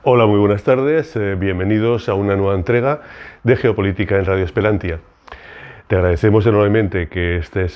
Hola, muy buenas tardes. Bienvenidos a una nueva entrega de Geopolítica en Radio Esperantia. Te agradecemos enormemente que estés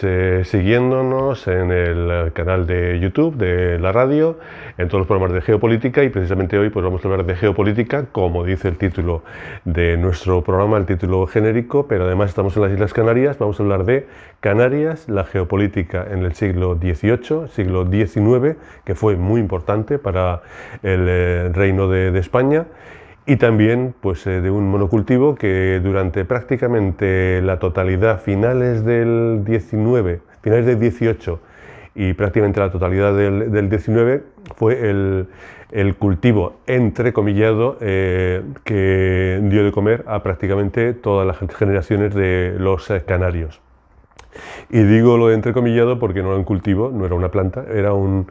siguiéndonos en el canal de YouTube de la radio, en todos los programas de geopolítica, y precisamente hoy pues vamos a hablar de geopolítica, como dice el título de nuestro programa, el título genérico, pero además estamos en las Islas Canarias. Vamos a hablar de Canarias, la geopolítica en el siglo XVIII, siglo XIX, que fue muy importante para el reino de España. Y también pues, de un monocultivo que durante prácticamente la totalidad, finales del 19, finales del 18 y prácticamente la totalidad del 19, fue el cultivo entrecomillado que dio de comer a prácticamente todas las generaciones de los canarios. Y digo lo de entrecomillado porque no era un cultivo, no era una planta, era un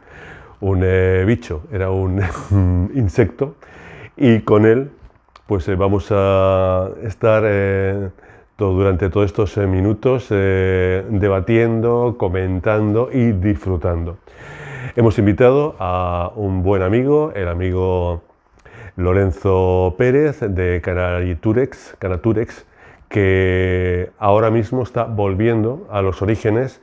bicho, era un insecto, y con él pues vamos a estar durante todos estos minutos debatiendo, comentando y disfrutando. Hemos invitado a un buen amigo, el amigo Lorenzo Pérez de Canaturex, que ahora mismo está volviendo a los orígenes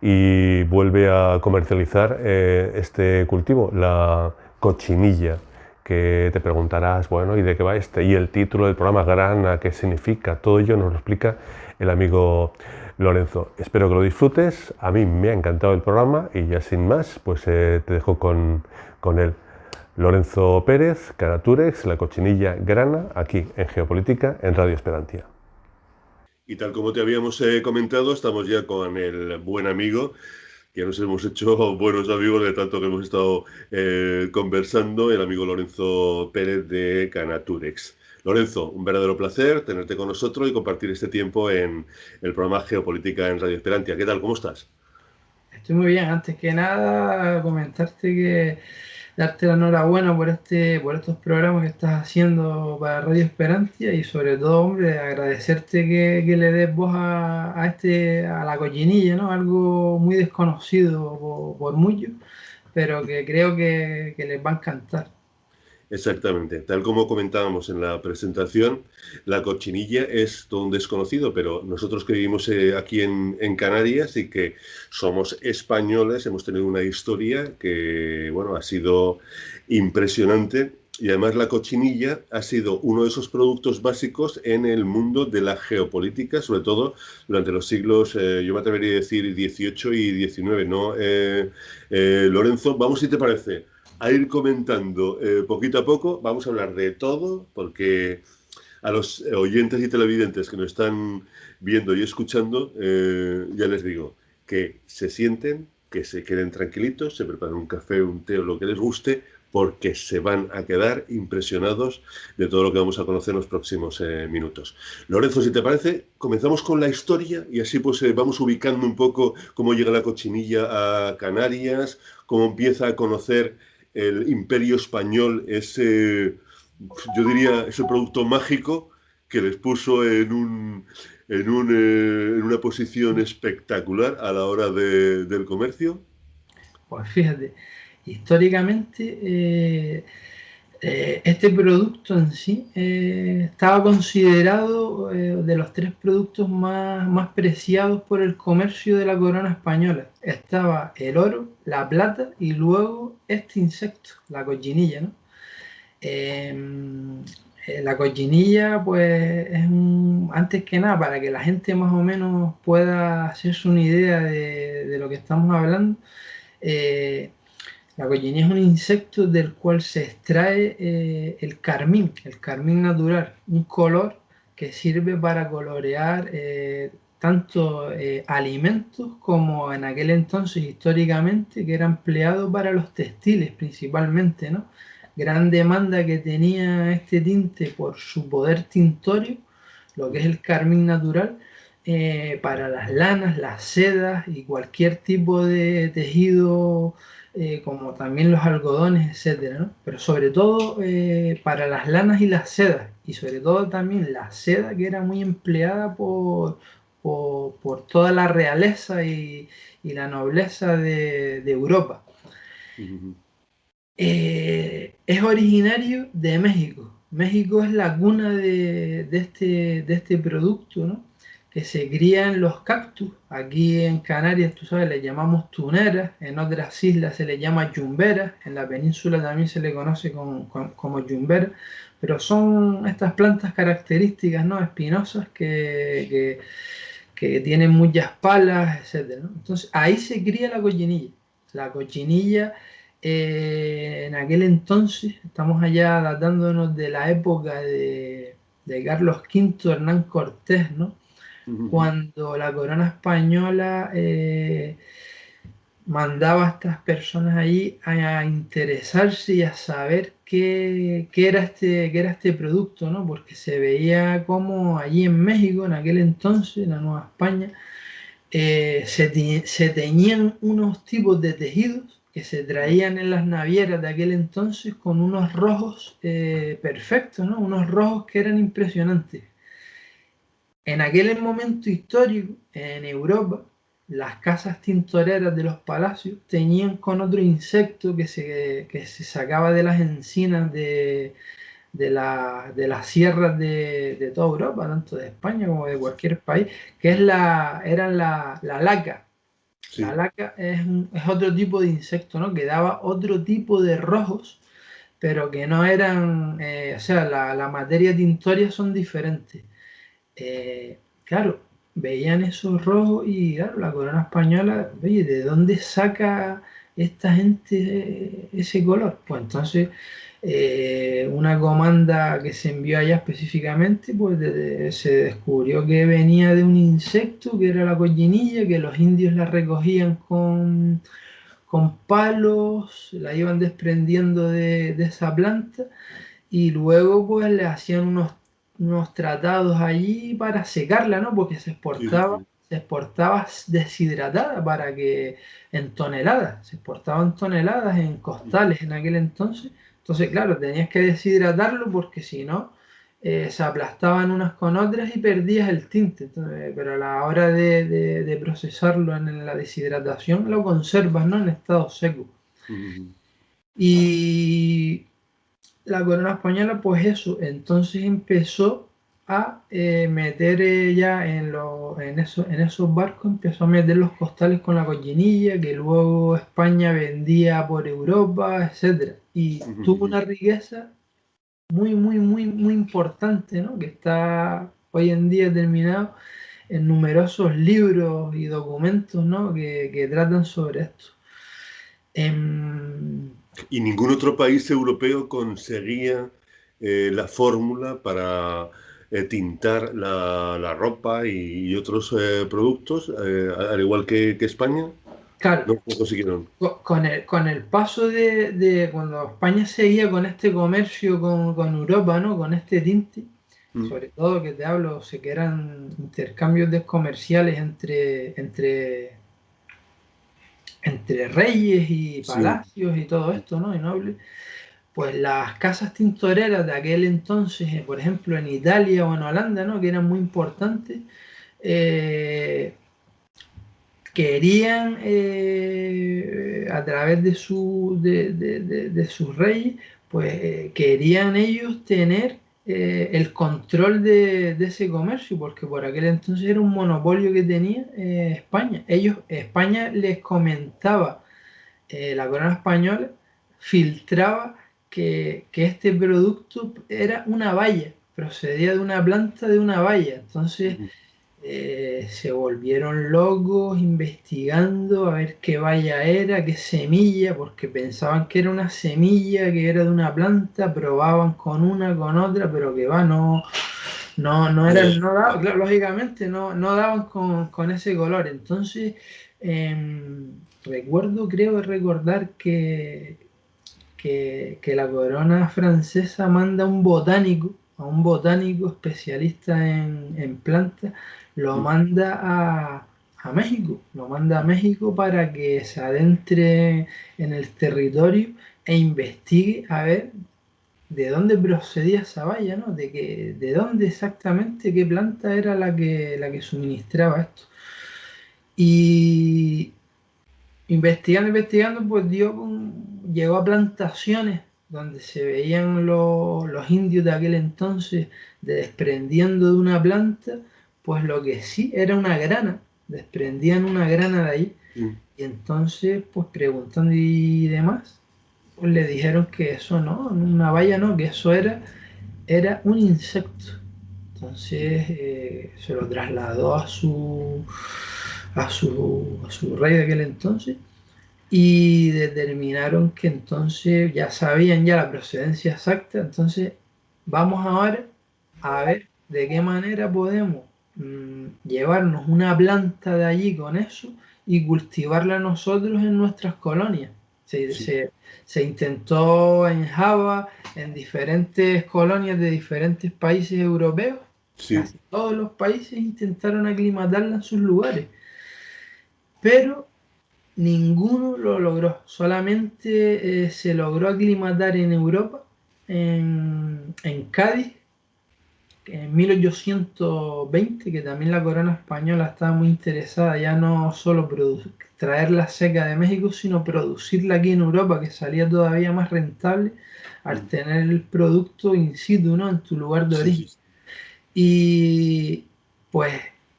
y vuelve a comercializar este cultivo, la cochinilla, que te preguntarás, bueno, ¿y de qué va este? Y el título del programa, Grana, ¿qué significa? Todo ello nos lo explica el amigo Lorenzo. Espero que lo disfrutes. A mí me ha encantado el programa y ya sin más, pues te dejo con él. Lorenzo Pérez, Canaturex, la cochinilla grana, aquí en Geopolítica, en Radio Esperantia. Y tal como te habíamos comentado, estamos ya con el buen amigo, que nos hemos hecho buenos amigos de tanto que hemos estado conversando, el amigo Lorenzo Pérez de Canaturex. Lorenzo, un verdadero placer tenerte con nosotros y compartir este tiempo en el programa Geopolítica en Radio Esperantia. ¿Qué tal? ¿Cómo estás? Estoy muy bien. Antes que nada, comentarte que darte la enhorabuena por estos programas que estás haciendo para Radio Esperantia y sobre todo, hombre, agradecerte que le des voz a la cochinilla, ¿no? Algo muy desconocido por muchos, pero que creo que les va a encantar. Exactamente, tal como comentábamos en la presentación, la cochinilla es todo un desconocido, pero nosotros que vivimos aquí en Canarias y que somos españoles, hemos tenido una historia que, bueno, ha sido impresionante, y además la cochinilla ha sido uno de esos productos básicos en el mundo de la geopolítica, sobre todo durante los siglos, yo me atrevería a decir 18 y 19, ¿no? Lorenzo, vamos si te parece a ir comentando poquito a poco. Vamos a hablar de todo, porque a los oyentes y televidentes que nos están viendo y escuchando, ya les digo, que se sienten, que se queden tranquilitos, se preparen un café, un té o lo que les guste, porque se van a quedar impresionados de todo lo que vamos a conocer en los próximos minutos. Lorenzo, si te parece, comenzamos con la historia y así pues vamos ubicando un poco cómo llega la cochinilla a Canarias, cómo empieza a conocer el imperio español, yo diría, ese producto mágico que les puso en una posición espectacular a la hora del comercio. Pues fíjate, históricamente este producto en sí estaba considerado de los tres productos más preciados por el comercio de la corona española. Estaba el oro, la plata y luego este insecto, la cochinilla, ¿no? Eh, la cochinilla, pues, antes que nada, para que la gente más o menos pueda hacerse una idea de lo que estamos hablando, eh, la cochinilla es un insecto del cual se extrae el carmín natural, un color que sirve para colorear tanto alimentos como en aquel entonces históricamente que era empleado para los textiles principalmente, ¿no? Gran demanda que tenía este tinte por su poder tintorio, lo que es el carmín natural, para las lanas, las sedas y cualquier tipo de tejido, como también los algodones, etcétera, ¿no? Pero sobre todo para las lanas y las sedas, y sobre todo también la seda que era muy empleada por toda la realeza y la nobleza de Europa. Uh -huh. es originario de México. México es la cuna de este producto, ¿no? Que se cría en los cactus. Aquí en Canarias, tú sabes, le llamamos tuneras, en otras islas se le llama yumberas, en la península también se le conoce como yumbera, pero son estas plantas características, ¿no? Espinosas que tienen muchas palas, etcétera, ¿no? Entonces ahí se cría la cochinilla. La cochinilla en aquel entonces, estamos allá datándonos de la época de Carlos V, Hernán Cortés, ¿no? Ujú. Cuando la corona española mandaba a estas personas allí a interesarse y a saber qué era este producto, ¿no? Porque se veía como allí en México, en aquel entonces, en la Nueva España, se teñían unos tipos de tejidos que se traían en las navieras de aquel entonces con unos rojos perfectos, ¿no? Unos rojos que eran impresionantes. En aquel momento histórico, en Europa, las casas tintoreras de los palacios teñían con otro insecto que se sacaba de las encinas de las sierras de toda Europa, tanto de España como de cualquier país, que es la laca. La Sí. laca es otro tipo de insecto, ¿no? Que daba otro tipo de rojos, pero que no eran, o sea, la materia tintoria son diferentes. Claro, veían esos rojos y claro, la corona española, oye, ¿de dónde saca esta gente ese color? Pues entonces una comanda que se envió allá específicamente, pues se descubrió que venía de un insecto que era la cochinilla, que los indios la recogían con palos, la iban desprendiendo de esa planta y luego pues le hacían unos tratados allí para secarla, ¿no? Porque Sí, sí, sí. se exportaba deshidratada para que en toneladas, se exportaban toneladas en costales en aquel entonces. Entonces, claro, tenías que deshidratarlo porque si no, se aplastaban unas con otras y perdías el tinte. Pero a la hora de procesarlo en la deshidratación, lo conservas, ¿no? En estado seco. Ujú. Y la corona española, pues eso, entonces empezó a meter ya en esos barcos, empezó a meter los costales con la cochinilla, que luego España vendía por Europa, etcétera. Y tuvo Ujú. una riqueza muy importante, ¿no? Que está hoy en día terminado en numerosos libros y documentos, ¿no? Que tratan sobre esto. Em, Y ningún otro país europeo conseguía la fórmula para tintar la ropa y otros productos, al igual que España. claro, No lo consiguieron. con el paso de cuando España seguía con este comercio con Europa, ¿no? Con este tinte, Mm. sobre todo que te hablo, sé que eran intercambios de comerciales entre reyes y Sí. palacios y todo esto, ¿no? Y nobles, pues las casas tintoreras de aquel entonces, por ejemplo en Italia o en Holanda, ¿no? Que eran muy importantes, eh, querían a través de sus reyes, pues querían ellos tener el control de ese comercio, porque por aquel entonces era un monopolio que tenía España. España les comentaba, la corona española filtraba que este producto era una valla, procedía de una planta de una valla. Entonces Ujú. se volvieron locos investigando a ver qué valla era, qué semilla, porque pensaban que era una semilla que era de una planta, probaban con una, con otra, pero que va, no eran, no daba, claro, lógicamente no daban con ese color. Entonces, creo recordar que la corona francesa manda a un botánico especialista en plantas, lo manda a México, lo manda a México para que se adentre en el territorio e investigue a ver de dónde procedía esa valla, ¿no? De dónde exactamente, qué planta era la que suministraba esto. Y investigando, pues llegó a plantaciones donde se veían los indios de aquel entonces desprendiendo de una planta, pues lo que sí era una grana, desprendían una grana de ahí. Mm. Y entonces, pues preguntando y demás, pues le dijeron que eso no, una valla no, que eso era un insecto. Entonces se lo trasladó a su rey de aquel entonces y determinaron que entonces ya sabían ya la procedencia exacta. Entonces vamos ahora a ver de qué manera podemos llevarnos una planta de allí con eso y cultivarla nosotros en nuestras colonias. Se, Sí, se- se intentó en Java, en diferentes colonias de diferentes países europeos, sí, casi todos los países intentaron aclimatarla en sus lugares, pero ninguno lo logró. Solamente se logró aclimatar en Europa, en Cádiz, en 1820, que también la corona española estaba muy interesada ya no solo traer la seca de México, sino producirla aquí en Europa, que salía todavía más rentable al mm, tener el producto in situ, ¿no? En tu lugar de sí, sí, origen. Y pues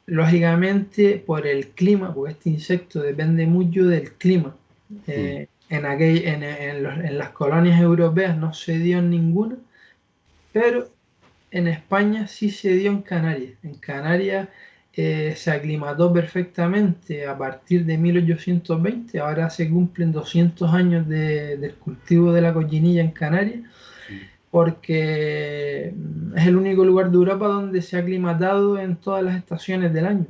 lógicamente por el clima, porque este insecto depende mucho del clima. mm, En las colonias europeas no se dio en ninguna, pero en España sí se dio en Canarias. En Canarias se aclimató perfectamente a partir de 1820. Ahora se cumplen 200 años del cultivo de la cochinilla en Canarias, mm. porque es el único lugar de Europa donde se ha aclimatado en todas las estaciones del año.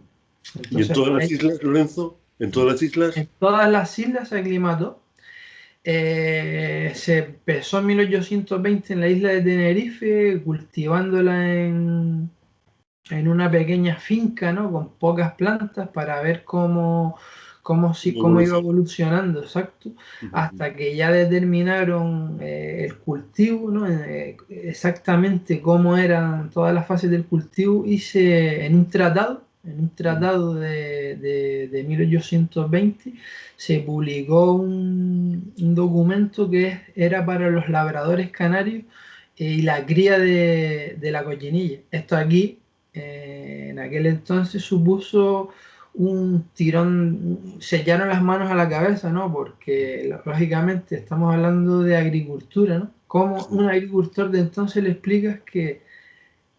¿Y en Entonces, todas las islas, Lorenzo? ¿En todas las islas? en todas las islas se aclimató. Se empezó en 1820 en la isla de Tenerife, cultivándola en una pequeña finca, ¿no? Con pocas plantas para ver ¿Cómo cómo iba evoluciona? evolucionando, exacto, Ujú. hasta que ya determinaron el cultivo, ¿no? Exactamente cómo eran todas las fases del cultivo, y en un tratado de 1820, se publicó un documento que era para los labradores canarios y la cría de la cochinilla. Esto aquí, en aquel entonces, supuso un tirón, sellaron las manos a la cabeza, ¿no? Porque lógicamente estamos hablando de agricultura, ¿no? ¿Cómo un Sí, agricultor de entonces le explicas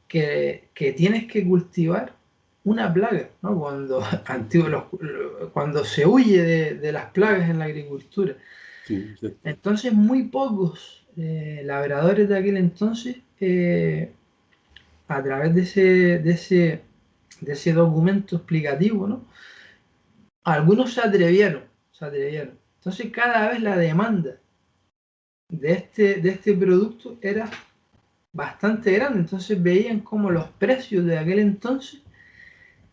que tienes que cultivar una plaga, ¿no? Cuando se huye de las plagas en la agricultura. sí, exacto. Entonces, muy pocos labradores de aquel entonces, a través de ese documento explicativo, ¿no? Algunos se atrevieron. Entonces, cada vez la demanda de este producto era bastante grande. Entonces, veían cómo los precios de aquel entonces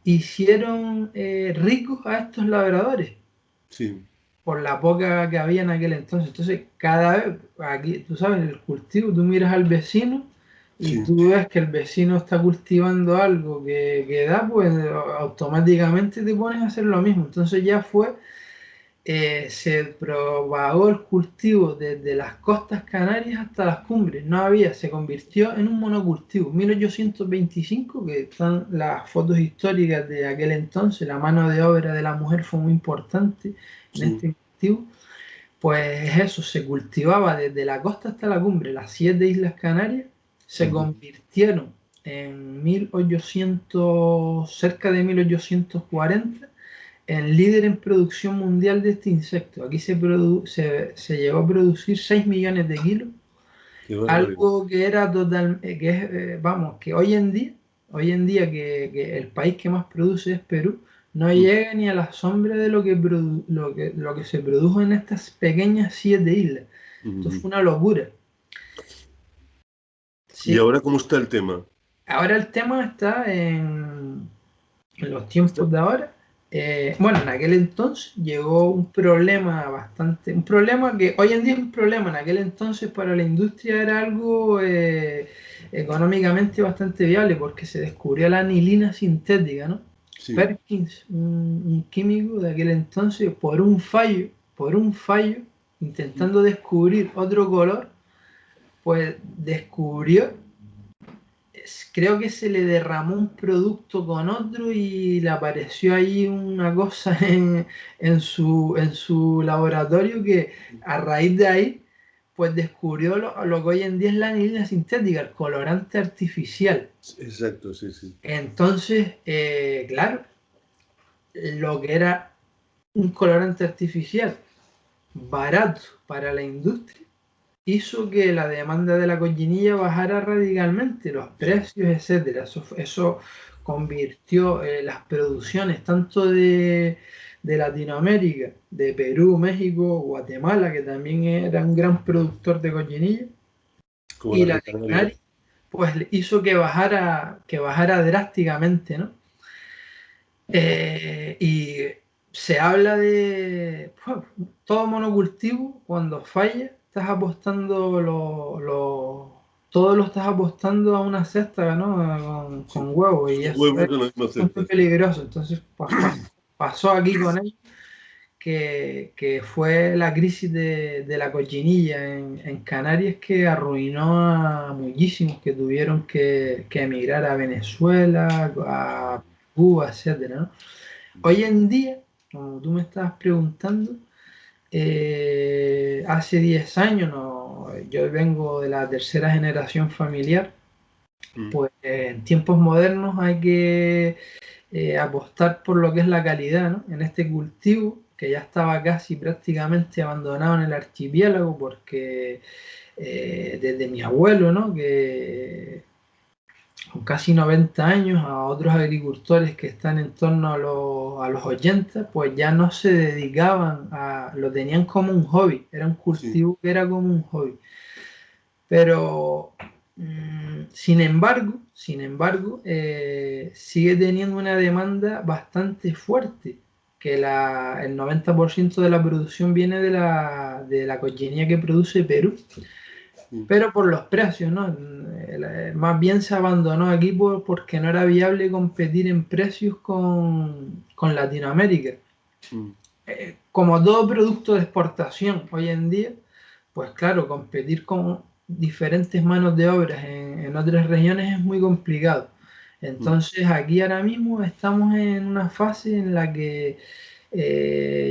hicieron ricos a estos labradores Sí, por la poca que había en aquel entonces. Entonces, cada vez, aquí, tú sabes, el cultivo, tú miras al vecino y sí. tú ves que el vecino está cultivando algo que da, pues automáticamente te pones a hacer lo mismo. Entonces ya se propagó el cultivo desde las costas canarias hasta las cumbres. No había, se convirtió en un monocultivo. 1825, que están las fotos históricas de aquel entonces, la mano de obra de la mujer fue muy importante en Sí. este cultivo. Pues eso, se cultivaba desde la costa hasta la cumbre. Las 7 islas Canarias se Ujú. convirtieron en 1800, cerca de 1840, en líder en producción mundial de este insecto. Aquí se llegó a producir 6 millones de kilos, Qué barbaridad. algo que era total, que es, vamos, que hoy en día que el país que más produce es Perú, no Mm, llega ni a la sombra de lo que se produjo en estas pequeñas 7 islas. Esto ujú. fue una locura. ¿Y Sí, ahora cómo está el tema? ahora el tema está en los Está- tiempos de ahora. Bueno, en aquel entonces llegó un problema que hoy en día es un problema, en aquel entonces para la industria era algo económicamente bastante viable, porque se descubrió la anilina sintética, ¿no? Sí. Perkins, un químico de aquel entonces, por un fallo, intentando descubrir otro color, pues descubrió, creo que se le derramó un producto con otro y le apareció ahí una cosa en su laboratorio que a raíz de ahí pues descubrió lo que hoy en día es la anilina sintética, el colorante artificial. Exacto, sí, sí. Entonces, claro, lo que era un colorante artificial barato para la industria hizo que la demanda de la cochinilla bajara radicalmente, los precios, etcétera. Eso convirtió las producciones tanto de Latinoamérica, de Perú, México, Guatemala, que también era un gran productor de cochinilla, Como y las la de de Canarias. Canarias, pues hizo que bajara drásticamente, ¿no? Y se habla de todo monocultivo, cuando falla, estás apostando todo lo estás apostando a una cesta, ¿no? Con Sí. huevos, y Los eso huevos es en la misma bastante cesta. peligroso. Entonces, pues, pasó aquí con él, que fue la crisis de la cochinilla en Canarias, que arruinó a muchísimos que tuvieron que emigrar a Venezuela, a Cuba, etcétera, ¿no? Hoy en día, como tú me estabas preguntando, hace 10 años, no, yo vengo de la tercera generación familiar, Mm. pues en tiempos modernos hay que apostar por lo que es la calidad, ¿no? En este cultivo, que ya estaba casi prácticamente abandonado en el archipiélago, porque desde mi abuelo, ¿no? Que con casi 90 años, a otros agricultores que están en torno a los 80, pues ya no se dedicaban lo tenían como un hobby, era un Sí. cultivo que era como un hobby. Pero, sin embargo, sigue teniendo una demanda bastante fuerte, que el 90% de la producción viene de la cochinilla que produce Perú, Mm. pero por los precios, ¿no? Más bien se abandonó aquí porque no era viable competir en precios con Latinoamérica. Mm. Como todo producto de exportación hoy en día, pues claro, competir con diferentes manos de obra en otras regiones es muy complicado. Mm. Entonces aquí ahora mismo estamos en una fase en la que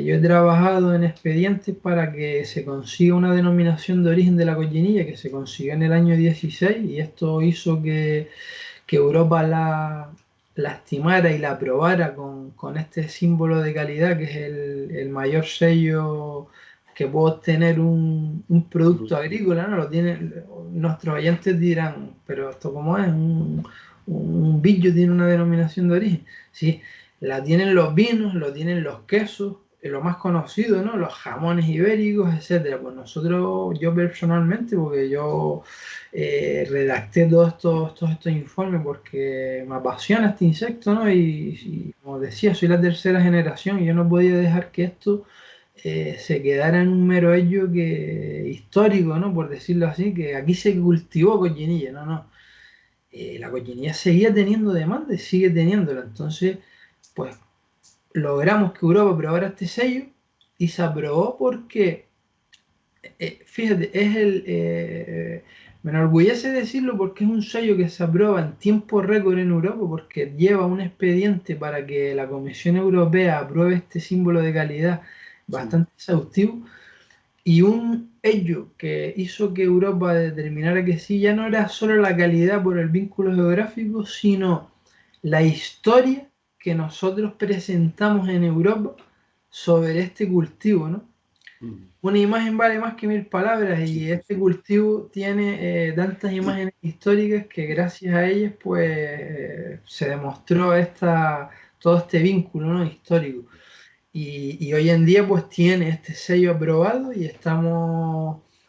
yo he trabajado en expedientes para que se consiga una denominación de origen de la cochinilla que se consiguió en el año 16, y esto hizo que Europa la estimara y la aprobara con este símbolo de calidad, que es el mayor sello que puede obtener un producto agrícola, ¿no? Nuestros oyentes dirán, pero esto cómo es, un billo tiene una denominación de origen. Sí, la tienen los vinos, lo tienen los quesos, lo más conocido, ¿no? Los jamones ibéricos, etcétera. Pues nosotros, yo personalmente, porque yo redacté todos estos informes porque me apasiona este insecto, ¿no? Y como decía, soy la tercera generación y yo no podía dejar que esto se quedara en un mero hecho histórico, ¿no? Por decirlo así, que aquí se cultivó cochinilla, no, no. La cochinilla seguía teniendo demanda y sigue teniéndola. Entonces, pues logramos que Europa aprobara este sello, y se aprobó porque fíjate, me enorgullece decirlo porque es un sello que se aprueba en tiempo récord en Europa, porque lleva un expediente para que la Comisión Europea apruebe este símbolo de calidad Sí. bastante exhaustivo, y un hecho que hizo que Europa determinara que sí, ya no era solo la calidad por el vínculo geográfico, sino la historia que nosotros presentamos en Europa sobre este cultivo, ¿no? Mm. Una imagen vale más que 1000 palabras, Sí, y sí, este sí. cultivo tiene tantas imágenes históricas que gracias a ellas pues se demostró todo este vínculo, ¿no? Histórico. Y hoy en día pues tiene este sello aprobado y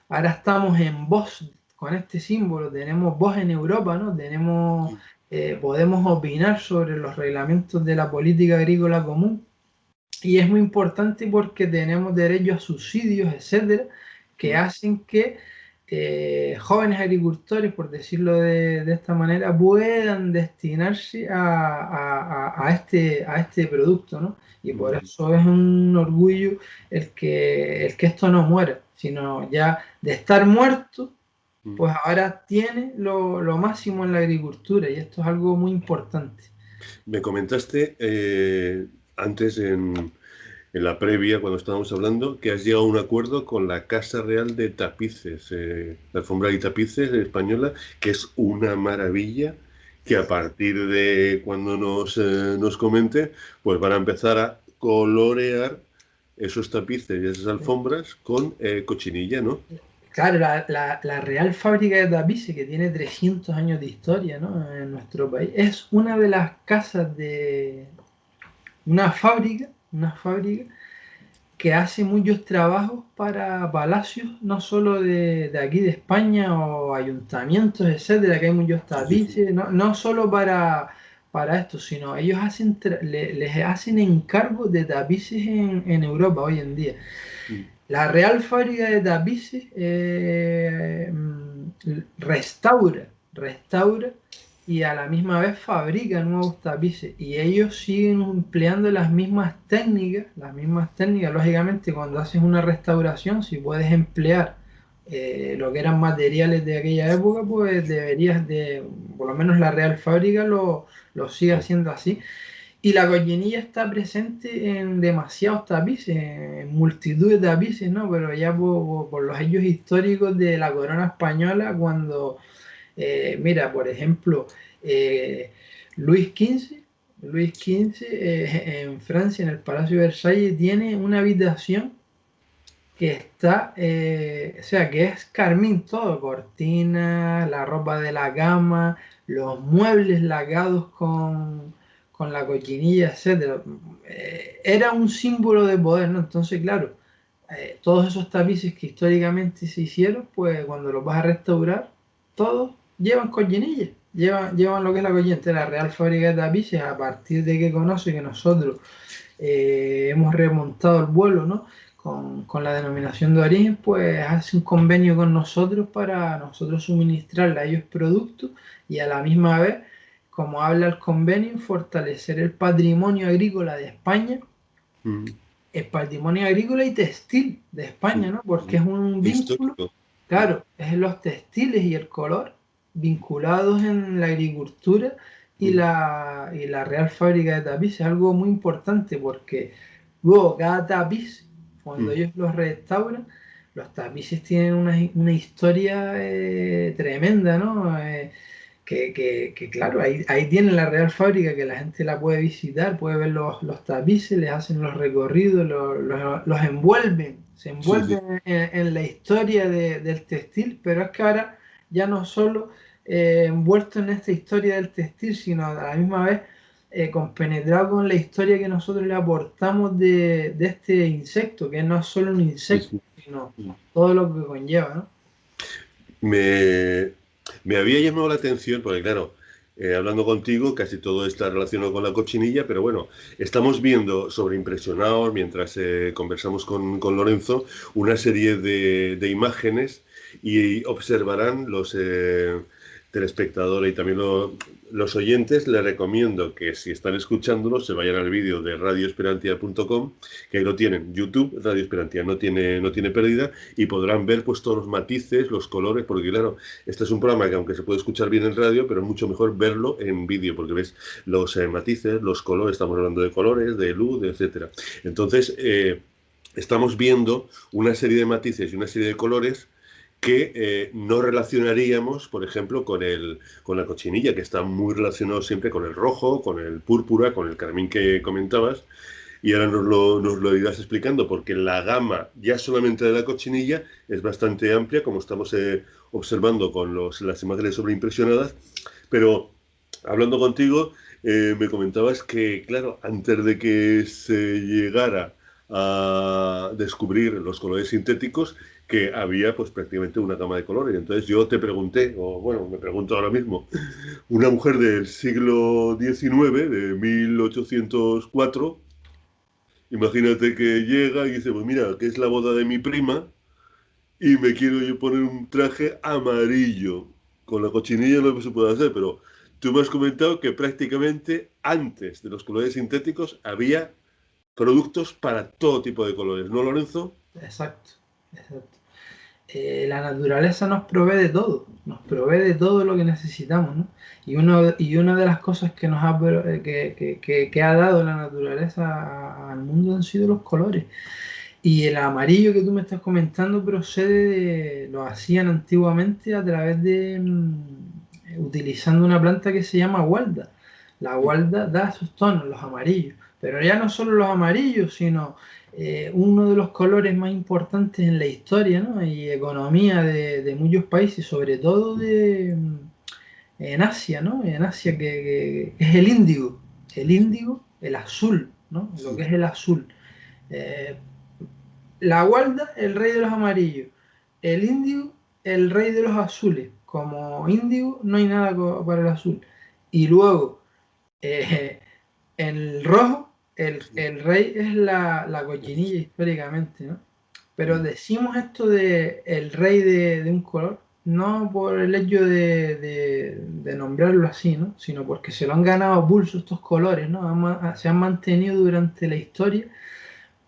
ahora estamos en voz con este símbolo, tenemos voz en Europa, ¿no? Sí. Podemos opinar sobre los reglamentos de la política agrícola común, y es muy importante porque tenemos derecho a subsidios, etcétera, que Mm. hacen que jóvenes agricultores, por decirlo de esta manera, puedan destinarse a este producto, ¿no? Y por Mm. eso es un orgullo el que esto no muera, sino ya de estar muerto, pues ahora tiene lo máximo en la agricultura y esto es algo muy importante. Me comentaste antes en la previa, cuando estábamos hablando, que has llegado a un acuerdo con la Casa Real de Tapices, la alfombra y tapices española, que es una maravilla, que a partir de cuando nos comente, pues van a empezar a colorear esos tapices y esas alfombras con cochinilla, ¿no? Claro, la Real Fábrica de Tapices, que tiene 300 años de historia, ¿no?, en nuestro país, es una de las casas de una fábrica que hace muchos trabajos para palacios, no solo de aquí de España o ayuntamientos, etcétera, que hay muchos Sí, sí, sí. tapices, no solo para esto, sino ellos les hacen encargo de tapices en Europa hoy en día. Mm, La Real Fábrica de Tapices restaura y a la misma vez fabrica nuevos tapices. Y ellos siguen empleando las mismas técnicas. Lógicamente, cuando haces una restauración, si puedes emplear lo que eran materiales de aquella época, pues deberías por lo menos la Real Fábrica lo sigue claro. haciendo así. Y la cochinilla está presente en demasiados tapices, en multitud de tapices, ¿no? Pero ya por los hechos históricos de la corona española, cuando, mira, por ejemplo, eh, Luis XV, en Francia, en el Palacio de Versalles, tiene una habitación que está, o sea, que es carmín todo, cortinas, la ropa de la cama, los muebles lagados con la cochinilla, etcétera. Era un símbolo de poder, ¿no? Entonces, claro, todos esos tapices que históricamente se hicieron, pues cuando los vas a restaurar, todos llevan cochinilla, llevan lo que es la cochinilla. Entonces, la Real Fábrica de Tapices, a partir de que conoce que nosotros hemos remontado el vuelo, ¿no?, con la denominación de origen, pues hace un convenio con nosotros para nosotros suministrarle a ellos productos y a la misma vez, como habla el convenio, fortalecer el patrimonio agrícola de España, Mm, el patrimonio agrícola y textil de mm, España, ¿no? Porque mm. es un vínculo, Histórico. Mm, claro, es los textiles y el color vinculados en la agricultura mm, y la Real Fábrica de Tapices, algo muy importante porque luego cada tapiz, cuando mm. ellos los restauran, los tapices tienen una historia tremenda, ¿no? Claro, ahí tienen la Real Fábrica que la gente la puede visitar, puede ver los tapices, les hacen los recorridos, los envuelven, se Sí, sí. envuelven en la historia del textil, pero es que ahora ya no solo envuelto en esta historia del textil, sino a la misma vez compenetrado con la historia que nosotros le aportamos de este insecto, que no es solo un Sí, insecto, sí. sino Mm. todo lo que conlleva, ¿no? Me, me había llamado la atención, porque claro, hablando contigo, casi todo está relacionado con la cochinilla, pero bueno, estamos viendo sobreimpresionados, mientras conversamos con Lorenzo, una serie de imágenes y observarán los telespectadores y también los oyentes. Les recomiendo que si están escuchándolo se vayan al vídeo de radioesperantia.com, que ahí lo tienen, YouTube, Radio Esperantia, no tiene pérdida, y podrán ver pues todos los matices, los colores, porque claro, este es un programa que aunque se puede escuchar bien en radio, pero es mucho mejor verlo en vídeo, porque ves los matices, los colores, estamos hablando de colores, de luz, etcétera. Entonces, estamos viendo una serie de matices y una serie de colores que no relacionaríamos, por ejemplo, con la cochinilla, que está muy relacionado siempre con el rojo, con el púrpura, con el carmín que comentabas, y ahora nos lo irás explicando, porque la gama ya solamente de la cochinilla es bastante amplia, como estamos observando con las imágenes sobreimpresionadas, pero hablando contigo, me comentabas que, claro, antes de que se llegara a descubrir los colores sintéticos, que había pues prácticamente una gama de colores. Entonces yo te pregunté, o bueno, me pregunto ahora mismo, una mujer del siglo XIX, de 1804, imagínate que llega y dice, pues mira, que es la boda de mi prima y me quiero yo poner un traje amarillo. Con la cochinilla no se puede hacer, pero tú me has comentado que prácticamente antes de los colores sintéticos había productos para todo tipo de colores, ¿no, Lorenzo? Exacto, exacto. la naturaleza nos provee de todo lo que necesitamos, ¿no? Y una de las cosas que nos ha, que ha dado la naturaleza al mundo han sido los colores. Y el amarillo que tú me estás comentando procede lo hacían antiguamente a través de utilizando una planta que se llama gualda. La gualda da sus tonos, los amarillos, pero ya no solo los amarillos, sino uno de los colores más importantes en la historia, ¿no? Y economía de muchos países, sobre todo en Asia, ¿no? En Asia que es el índigo, el azul, ¿no? Lo que es el azul. Eh, la gualda, el rey de los amarillos. El índigo, el rey de los azules. Como índigo no hay nada para el azul. Y luego, eh, el rojo, el rey es la cochinilla históricamente, ¿no? Pero decimos esto de el rey de un color, no por el hecho de nombrarlo así, ¿no? Sino porque se lo han ganado a pulso estos colores, ¿no? Se han mantenido durante la historia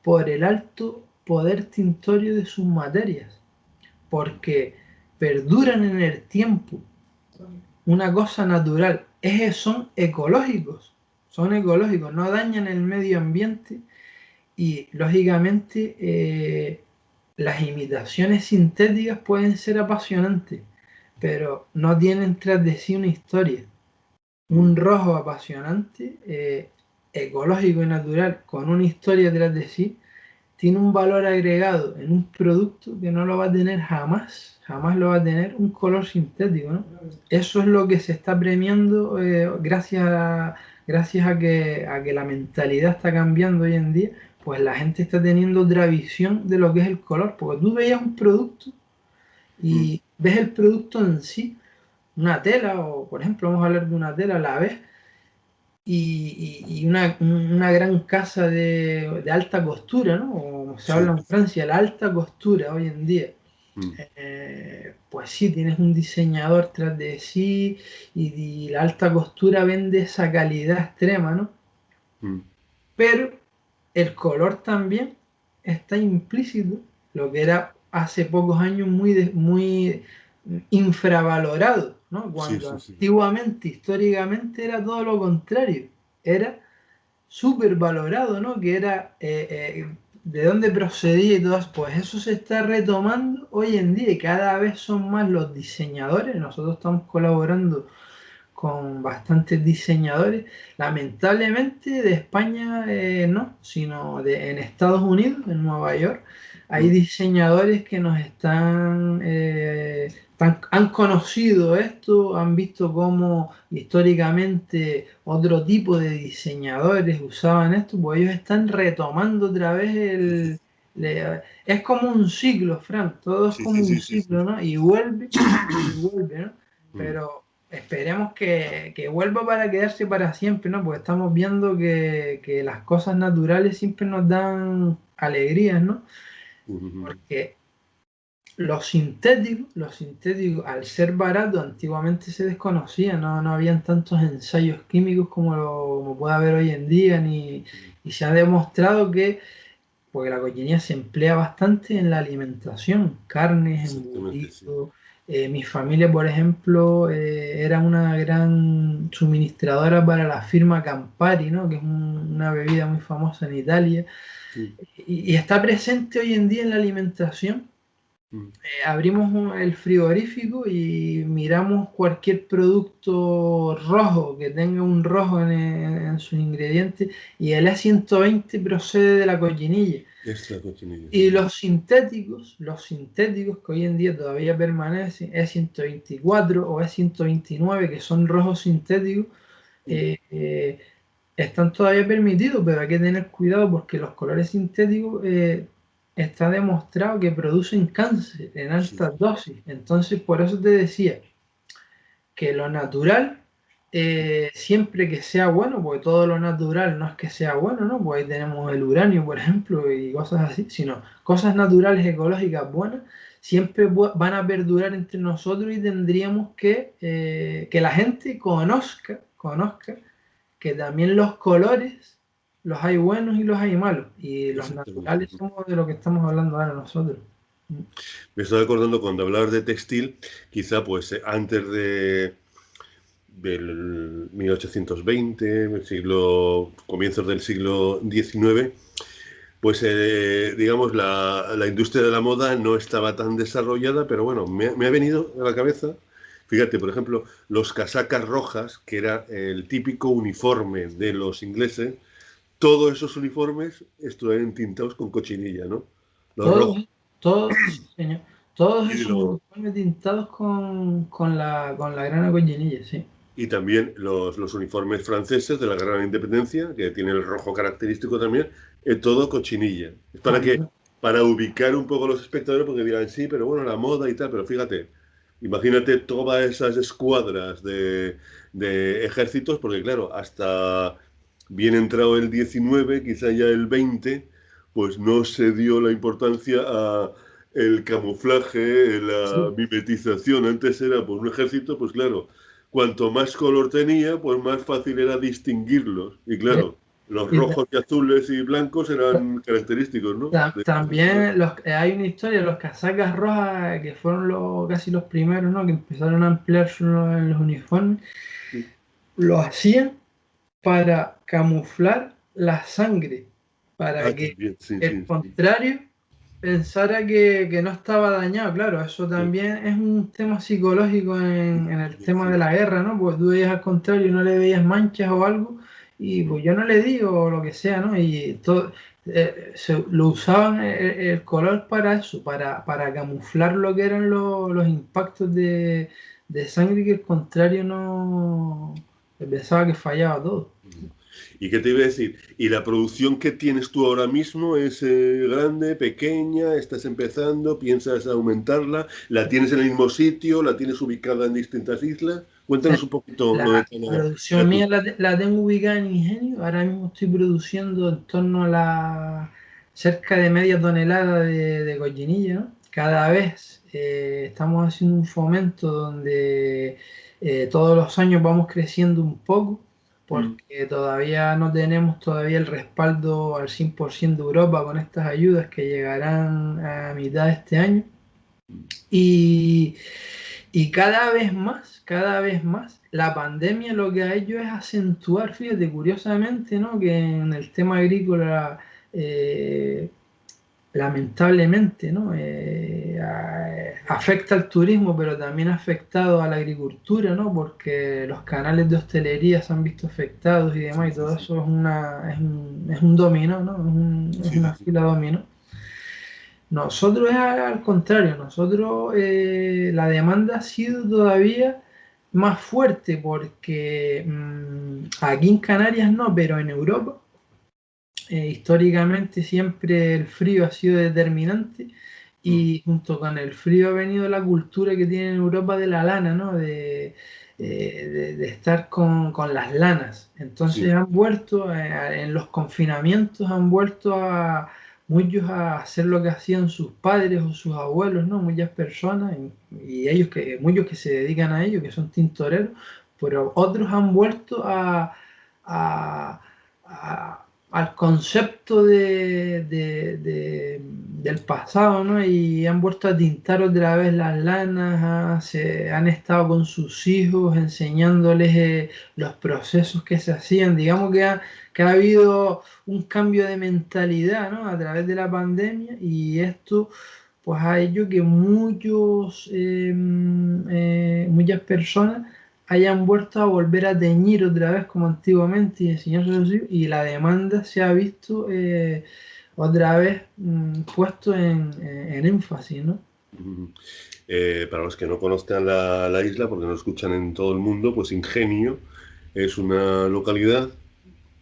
por el alto poder tintorio de sus materias, porque perduran en el tiempo, una cosa natural, son ecológicos, no dañan el medio ambiente y lógicamente las imitaciones sintéticas pueden ser apasionantes, pero no tienen tras de sí una historia. Un rojo apasionante, ecológico y natural, con una historia tras de sí, tiene un valor agregado en un producto que no lo va a tener jamás, jamás lo va a tener un color sintético, ¿no? Eso es lo que se está premiando gracias a que la mentalidad está cambiando hoy en día, pues la gente está teniendo otra visión de lo que es el color, porque tú veías un producto y ves el producto en sí, una tela, o por ejemplo vamos a hablar de una tela, la ves y una gran casa de alta costura, ¿no? Como se habla en Francia, la alta costura hoy en día. Pues sí, tienes un diseñador tras de sí y la alta costura vende esa calidad extrema, ¿no? Pero el color también está implícito, lo que era hace pocos años muy infravalorado, ¿no? Cuando antiguamente, históricamente, era todo lo contrario, era súper valorado, ¿no? Que era de dónde procedía y todo eso. Pues eso se está retomando hoy en día y cada vez son más los diseñadores. Nosotros estamos colaborando con bastantes diseñadores. Lamentablemente de España no, sino en Estados Unidos, en Nueva York, hay diseñadores que nos han conocido esto, han visto cómo históricamente otro tipo de diseñadores usaban esto, pues ellos están retomando otra vez es como un ciclo, Frank, todo es como un ciclo, ¿no? Y vuelve, ¿no? Pero esperemos que vuelva para quedarse para siempre, ¿no? Porque estamos viendo que las cosas naturales siempre nos dan alegrías, ¿no? Porque los sintéticos, al ser baratos, antiguamente se desconocían, no habían tantos ensayos químicos como puede haber hoy en día, y se ha demostrado que, porque la cochinilla se emplea bastante en la alimentación, carnes, embutidos. Mi familia, por ejemplo, era una gran suministradora para la firma Campari, ¿no? Que es una bebida muy famosa en Italia, y está presente hoy en día en la alimentación. Abrimos el frigorífico y miramos cualquier producto rojo que tenga un rojo en sus ingredientes y el E120 procede de la cochinilla. Es la cochinilla. Y los sintéticos que hoy en día todavía permanecen, E124 o E129, que son rojos sintéticos, están todavía permitidos, pero hay que tener cuidado porque los colores sintéticos está demostrado que producen cáncer en altas dosis. Entonces, por eso te decía que lo natural, siempre que sea bueno, porque todo lo natural no es que sea bueno, ¿no? Pues ahí tenemos el uranio, por ejemplo, y cosas así, sino cosas naturales, ecológicas, buenas, siempre van a perdurar entre nosotros y tendríamos que la gente conozca que también los colores los hay buenos y los hay malos, y los naturales somos de lo que estamos hablando ahora nosotros. Me estoy acordando cuando hablabas de textil, quizá pues antes del 1820, comienzos del siglo XIX, pues digamos la industria de la moda no estaba tan desarrollada, pero bueno, me ha venido a la cabeza, fíjate, por ejemplo, los casacas rojas, que era el típico uniforme de los ingleses, todos esos uniformes estuvieron tintados con cochinilla, ¿no? Los rojos. Todos, todos, sí, señor, todos Y esos los uniformes tintados con la grana cochinilla, sí. Y también los uniformes franceses de la Guerra de la Independencia, que tienen el rojo característico también, es todo cochinilla. Es También. para ubicar un poco a los espectadores, porque dirán, sí, pero bueno, la moda y tal, pero fíjate, imagínate todas esas escuadras de ejércitos, porque claro, hasta bien entrado el 19, quizá ya el 20, pues no se dio la importancia a el camuflaje, la Sí. mimetización. Antes era por un ejército, pues claro, cuanto más color tenía, pues más fácil era distinguirlos. Y Sí. claro, los Y rojos y azules y blancos eran característicos, ¿no? también hay una historia, los casacas rojas, que fueron casi los primeros, ¿no? Que empezaron a emplearse en los uniformes, lo hacían para camuflar la sangre, para Ah, que también, sí, el sí, sí. contrario pensara que no estaba dañado. Claro, eso Sí, también es un tema psicológico sí, en el sí, tema de sí. la guerra, ¿no? Pues tú veías al contrario, no le veías manchas o algo, y pues yo no le digo o lo que sea, ¿no? Y todo, lo usaban el color para eso, para camuflar lo que eran los impactos de sangre, que el contrario no pensaba que fallaba todo. ¿Y qué te iba a decir? ¿Y la producción que tienes tú ahora mismo es grande, pequeña? ¿Estás empezando? ¿Piensas aumentarla? ¿La tienes en el mismo sitio? ¿La tienes ubicada en distintas islas? Cuéntanos un poquito lo de La producción tu... mía la tengo ubicada en Ingenio. Ahora mismo estoy produciendo en torno a cerca de media tonelada de cochinilla, ¿no? Cada vez estamos haciendo un fomento donde todos los años vamos creciendo un poco, Mm, porque todavía no tenemos todavía el respaldo al 100% de Europa con estas ayudas que llegarán a mitad de este año. Y, y cada vez más, la pandemia lo que ha hecho es acentuar, fíjate, curiosamente, ¿no? Que en el tema agrícola, eh, lamentablemente, ¿no? Afecta al turismo, pero también ha afectado a la agricultura, ¿no? Porque los canales de hostelería se han visto afectados y sí, demás, y sí, todo sí. eso es un dominó, ¿no? Es Sí, sí, una sí. fila dominó. Nosotros es al contrario, nosotros la demanda ha sido todavía más fuerte porque aquí en Canarias no, pero en Europa históricamente siempre el frío ha sido determinante, Mm, y junto con el frío ha venido la cultura que tiene en Europa de la lana, ¿no? mm, De estar con las lanas. sí, Entonces han vuelto, en los confinamientos han vuelto a muchos a hacer lo que hacían sus padres o sus abuelos, ¿no? Muchas personas, y ellos muchos que se dedican a ello, que son tintoreros, pero otros han vuelto a- a- al concepto del pasado, ¿no? Y han vuelto a tintar otra vez las lanas, se han estado con sus hijos enseñándoles los procesos que se hacían. Digamos que ha habido un cambio de mentalidad, ¿no? A través de la pandemia, y esto pues ha hecho que muchas personas hayan vuelto a volver a teñir otra vez como antiguamente y enseñarse a sus hijos, y la demanda se ha visto otra vez puesto en énfasis, ¿no? mm. Para los que no conozcan la isla, porque no escuchan en todo el mundo, pues Ingenio es una localidad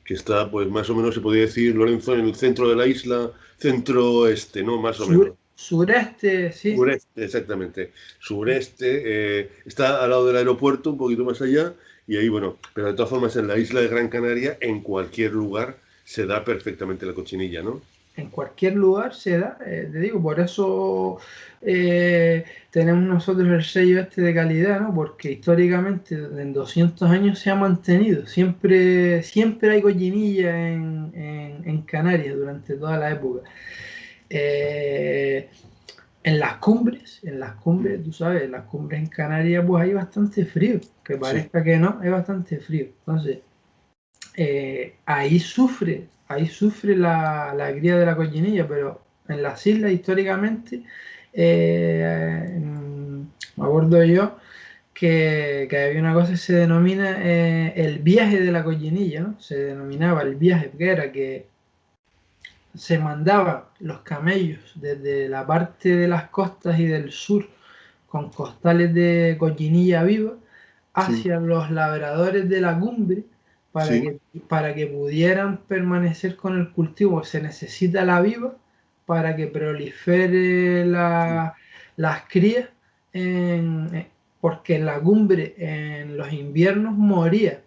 que está, pues más o menos se podría decir, Lorenzo, en el centro de la isla, centro-oeste, ¿no? Más o menos. Sureste, sí, Sureste, exactamente. Sureste, está al lado del aeropuerto, un poquito más allá, y ahí, bueno, pero de todas formas en la isla de Gran Canaria, en cualquier lugar, se da perfectamente la cochinilla, ¿no? en cualquier lugar se da, te digo, por eso tenemos nosotros el sello este de calidad, ¿no? Porque históricamente en 200 años se ha mantenido, siempre hay cochinilla en Canarias durante toda la época. Eh, en las cumbres, tú sabes, en las cumbres en Canarias pues hay bastante frío, que parezca Sí, que no, es bastante frío. Entonces, ahí sufre la cría de la cochinilla, pero en las islas históricamente, me acuerdo yo que había una cosa que se denomina el viaje de la cochinilla, ¿no? Se denominaba el viaje, que era que se mandaban los camellos desde la parte de las costas y del sur con costales de cochinilla viva sí, hacia los labradores de la cumbre para sí, que, para que pudieran permanecer con el cultivo. Se necesita la viva para que prolifere sí, las crías, porque en la cumbre en los inviernos sí, moría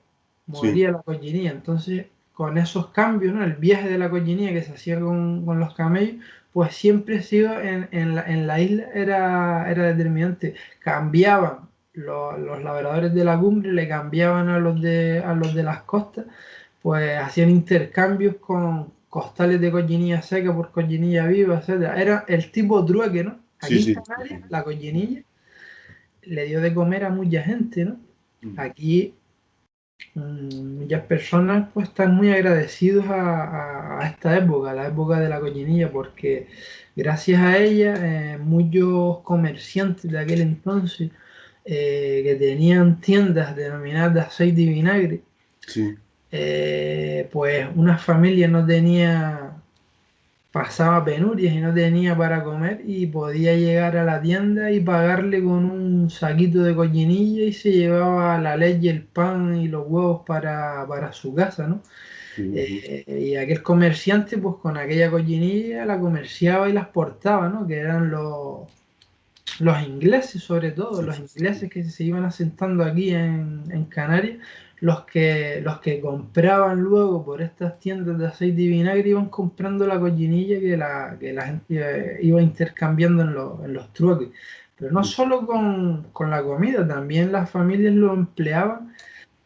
la cochinilla. Entonces, con esos cambios, ¿no? El viaje de la cochinilla que se hacía con los camellos, pues siempre ha sido en la isla era determinante. Cambiaban los labradores de la cumbre, le cambiaban a los de las costas, pues hacían intercambios con costales de cochinilla seca por cochinilla viva, etcétera. Era el tipo trueque, ¿no? sí, Aquí en sí, Canarias, la cochinilla le dio de comer a mucha gente, ¿no? sí. Aquí muchas personas pues están muy agradecidos a esta época, la época de la cochinilla, porque gracias a ella muchos comerciantes de aquel entonces que tenían tiendas denominadas de aceite y vinagre, Sí, pues una familia no tenía, pasaba penurias y no tenía para comer y podía llegar a la tienda y pagarle con un saquito de cochinilla y se llevaba la leche, el pan y los huevos para su casa, ¿no? sí, sí, Y aquel comerciante pues con aquella cochinilla la comerciaba y la exportaba, ¿no? Que eran los ingleses sobre todo, sí, los sí, ingleses que se iban asentando aquí en Canarias, los que compraban luego por estas tiendas de aceite y vinagre iban comprando la cochinilla que la gente iba intercambiando en los trueques. Pero no sí, solo con la comida, también las familias lo empleaban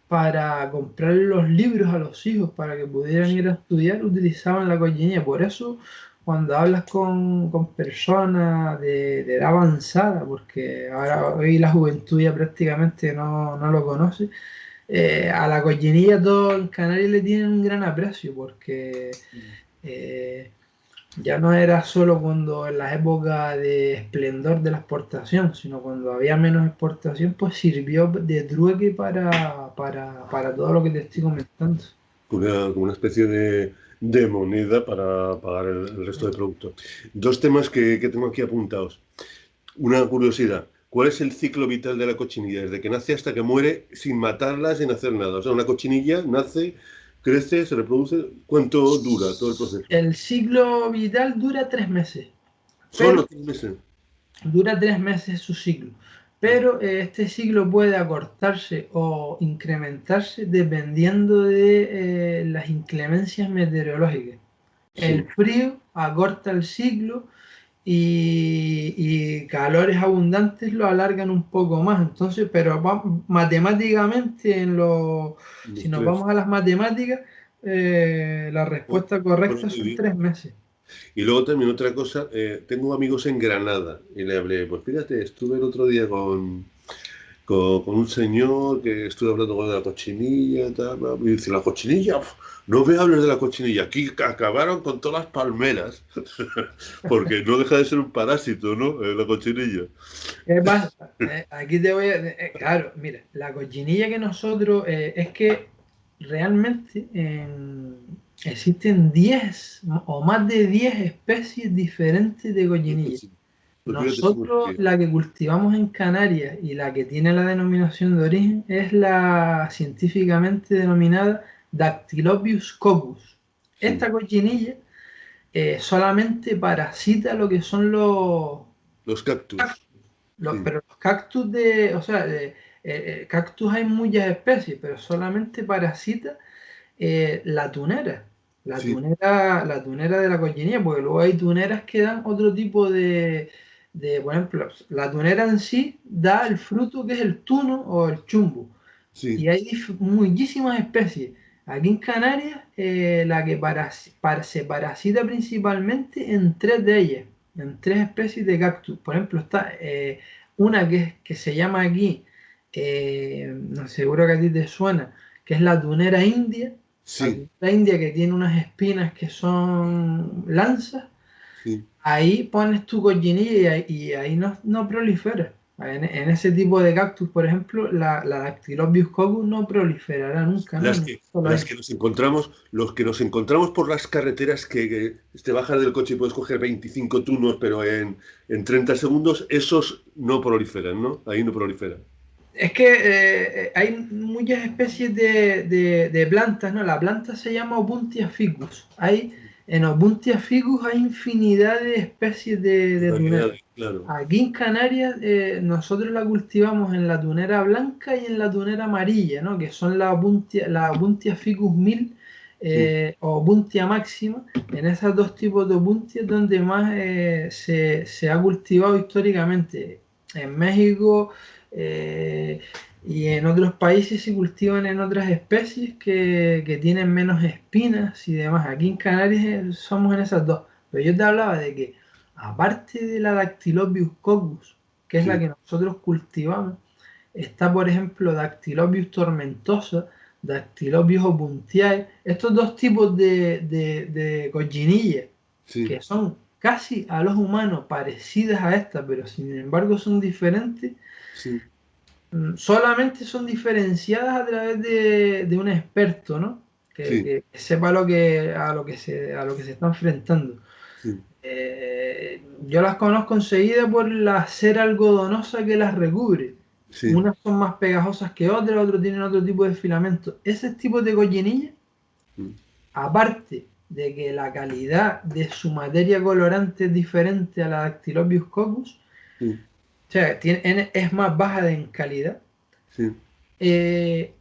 para comprar los libros a los hijos para que pudieran ir a estudiar, utilizaban la cochinilla. Por eso, cuando hablas con personas de edad avanzada, porque ahora hoy la juventud ya prácticamente no lo conoce, a la cochinilla todos en Canarias le tienen un gran aprecio, porque eh, ya no era solo cuando en las épocas de esplendor de la exportación, sino cuando había menos exportación, pues sirvió de trueque para todo lo que te estoy comentando. como una especie de moneda para pagar el resto de productos. Dos temas que tengo aquí apuntados. Una curiosidad. ¿Cuál es el ciclo vital de la cochinilla? Desde que nace hasta que muere sin matarla, sin hacer nada. O sea, una cochinilla nace, crece, se reproduce. ¿Cuánto dura todo el proceso? El ciclo vital dura 3 meses, pero Solo 3 meses. dura 3 meses su ciclo. Ah, Pero este ciclo puede acortarse o incrementarse dependiendo de las inclemencias meteorológicas. El sí. frío acorta el ciclo y calores abundantes lo alargan un poco más. Entonces, pero matemáticamente, si Los nos tres. vamos a las matemáticas, la Bueno, respuesta bueno, correcta muy son bien. 3 meses. Y luego también otra cosa, tengo amigos en Granada y le hablé, pues fíjate, estuve el otro día con un señor que estuve hablando con la cochinilla y tal, bla, bla, y dice, la cochinilla, uf, no me hables de la cochinilla, aquí acabaron con todas las palmeras, porque no deja de ser un parásito, ¿no? La cochinilla. ¿Qué pasa? Aquí te voy a... claro, mira, la cochinilla que nosotros... es que realmente existen 10 o más de 10 especies diferentes de cochinilla. Sí. Pues fíjate, somos Nosotros 10. la que cultivamos en Canarias y la que tiene la denominación de origen es la científicamente denominada Dactylopius coccus. Sí. Esta cochinilla solamente parasita lo que son Los cactus. Sí, pero los cactus o sea, cactus hay muchas especies, pero solamente parasita la tunera. sí, La tunera de la cochinilla, porque luego hay tuneras que dan otro tipo por ejemplo, la tunera en sí da el fruto que es el tuno o el chumbo. sí. Y hay muchísimas especies. Aquí en Canarias, la que se parasita principalmente en tres de ellas. en 3 especies de cactus. Por ejemplo, está una que se llama aquí, no seguro que a ti te suena, que es la tunera india. La Sí, tunera india que tiene unas espinas que son lanzas. sí. Ahí pones tu cochinilla y ahí no prolifera. En ese tipo de cactus, por ejemplo, la Dactylobius coccus no proliferará nunca, ¿no? Solo Las ahí. que nos encontramos, los que nos encontramos por las carreteras que te bajas del coche y puedes coger 25 tunos, pero en 30 segundos, esos no proliferan, ¿no? Ahí no proliferan. Es que hay muchas especies de plantas, ¿no? La planta se llama Opuntia ficus. En Opuntia ficus hay infinidad de especies de tunera. Variedades, claro. Aquí en Canarias nosotros la cultivamos en la tunera blanca y en la tunera amarilla, ¿no? Que son la Opuntia ficus 1000 Sí, o Opuntia máxima. En esos dos tipos de Opuntia es donde más se ha cultivado históricamente. En México eh, y en otros países se cultivan en otras especies que tienen menos espinas y demás. Aquí en Canarias somos en esas dos. Pero yo te hablaba de que aparte de la Dactylobius coccus, que es la sí, que nosotros cultivamos, está por ejemplo Dactylobius tomentosa, Dactylobius opuntiae, estos dos tipos de cochinillas sí, que son casi a los humanos parecidas a estas, pero sin embargo son diferentes, sí, solamente son diferenciadas a través de un experto, ¿no? Que, sí, que sepa a lo que se está enfrentando. sí, Yo las conozco enseguida por la cera algodonosa que las recubre. sí, Unas son más pegajosas que otras, otros tienen otro tipo de filamento. Ese tipo de cochinilla, mm, aparte de que la calidad de su materia colorante es diferente a la Dactylobius coccus, sí, o sea, es más baja en calidad, sí,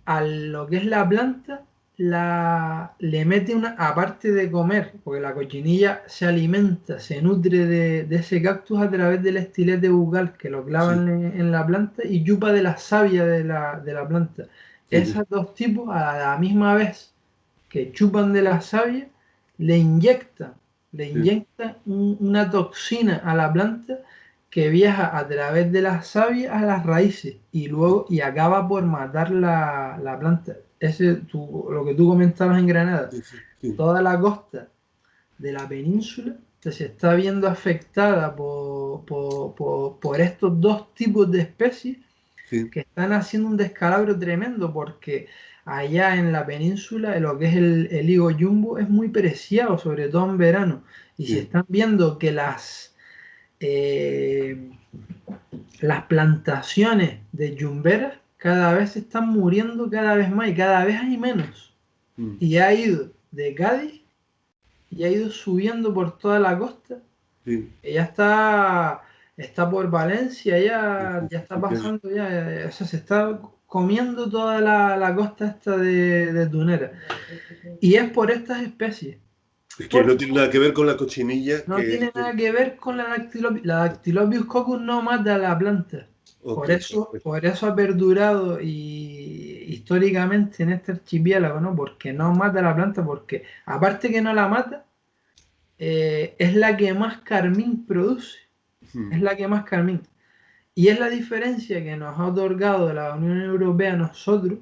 a lo que es la planta, le mete una, aparte de comer, porque la cochinilla se alimenta, se nutre de ese cactus a través del estilete bucal que lo sí, clavan en la planta y chupa de la savia de la planta. sí, Esos dos tipos, a la misma vez que chupan de la savia, le inyectan, le sí, inyectan una toxina a la planta que viaja a través de la savia a las raíces y acaba por matar la planta. Lo que tú comentabas en Granada, sí, sí, sí, toda la costa de la península se está viendo afectada por estos dos tipos de especies sí, que están haciendo un descalabro tremendo porque allá en la península lo que es el higo jumbo es muy preciado, sobre todo en verano, y se sí, están viendo que eh, las plantaciones de yumberas cada vez se están muriendo cada vez más y cada vez hay menos. mm, Y ha ido de Cádiz y ha ido subiendo por toda la costa, sí, que ya está por Valencia, sí, ya sí, está sí, pasando, ya, o sea, se está comiendo toda la costa esta de Tunera. Y es por estas especies. es que no Porque tiene nada que ver con la cochinilla no tiene nada que ver con la Dactylobius coccus no mata a la planta. Ok, perfecto. Por eso ha perdurado y históricamente en este archipiélago, ¿no? Porque no mata a la planta, porque aparte que no la mata, es la que más carmín produce. Mm, Es la que más carmín. Y es la diferencia que nos ha otorgado la Unión Europea a nosotros.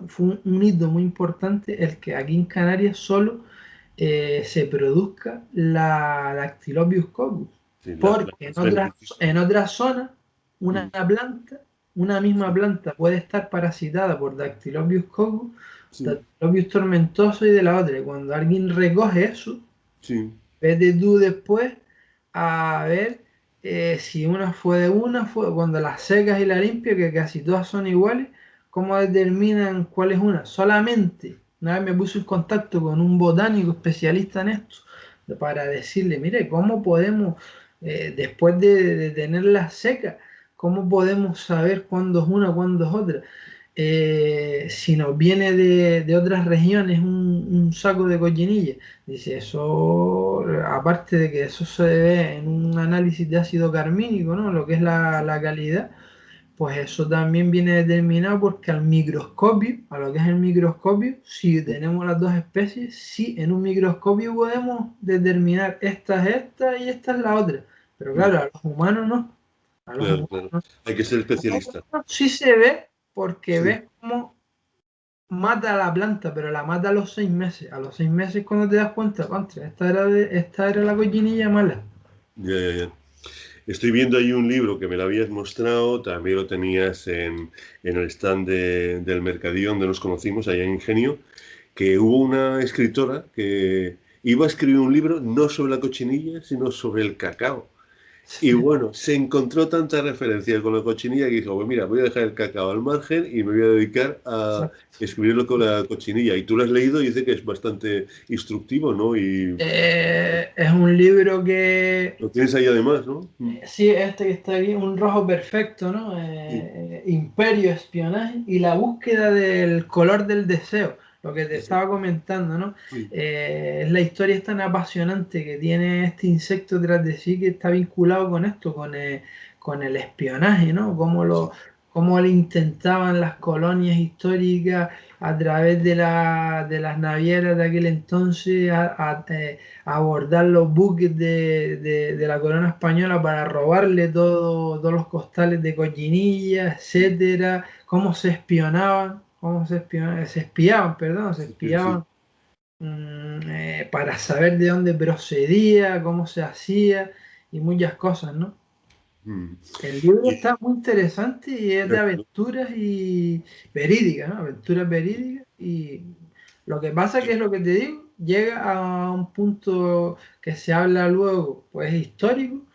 Fue un hito muy importante el que aquí en Canarias solo se produzca la Dactylobius coccus. sí, la Porque más beneficiosa. en otras zonas, una Mm, planta, una misma sí, planta puede estar parasitada por Dactylobius coccus, sí, Dactylobius tomentoso y de la otra. Y cuando alguien recoge eso, sí, vete tú después a ver si cuando las secas y la limpia, que casi todas son iguales, ¿cómo determinan cuál es una? Solamente, una vez me puse en contacto con un botánico especialista en esto, para decirle, mire, ¿cómo podemos, después de tenerla seca, cómo podemos saber cuándo es una, cuándo es otra? Si nos viene de otras regiones un saco de cochinilla. Dice, eso, aparte de que eso se ve en un análisis de ácido carmínico, ¿no? Lo que es la calidad, pues eso también viene determinado porque al microscopio, a lo que es el microscopio, si tenemos las dos especies, sí, en un microscopio podemos determinar esta es esta y esta es la otra. Pero claro, a los humanos no. A los Claro, claro. humanos Hay que ser especialista. sí se ve porque Sí. ves cómo mata a la planta, pero la mata a los 6 meses. A los 6 meses cuando te das cuenta, contra, esta era la cochinilla mala. Ya, ya, ya. Estoy viendo ahí un libro que me lo habías mostrado, también lo tenías en el stand del Mercadillo donde nos conocimos, allá en Ingenio, que hubo una escritora que iba a escribir un libro no sobre la cochinilla, sino sobre el cacao. Y bueno, se encontró tanta referencia con la cochinilla que dijo, pues mira, voy a dejar el cacao al margen y me voy a dedicar a escribirlo con la cochinilla. Y tú lo has leído y dice que es bastante instructivo, ¿no? Y Es un libro que lo tienes ahí además, ¿no? sí, este que está aquí, un rojo perfecto, ¿no? Sí, Imperio, espionaje y la búsqueda del color del deseo, lo que te eso. estaba comentando, ¿no? Sí, Es la historia es tan apasionante que tiene este insecto tras de sí que está vinculado con esto, con el espionaje, ¿no? sí, Cómo le intentaban las colonias históricas a través de las navieras de aquel entonces abordar los buques de la corona española para robarle todos los costales de cochinilla, etcétera, se espiaban, perdón, se sí, sí, sí. espiaban para saber de dónde procedía, cómo se hacía y muchas cosas, ¿no? Mm. El libro Y, está muy interesante y es de aventuras y verídicas, ¿no? Aventuras verídicas y lo que pasa que es lo que te digo, llega a un punto que se habla luego, pues histórico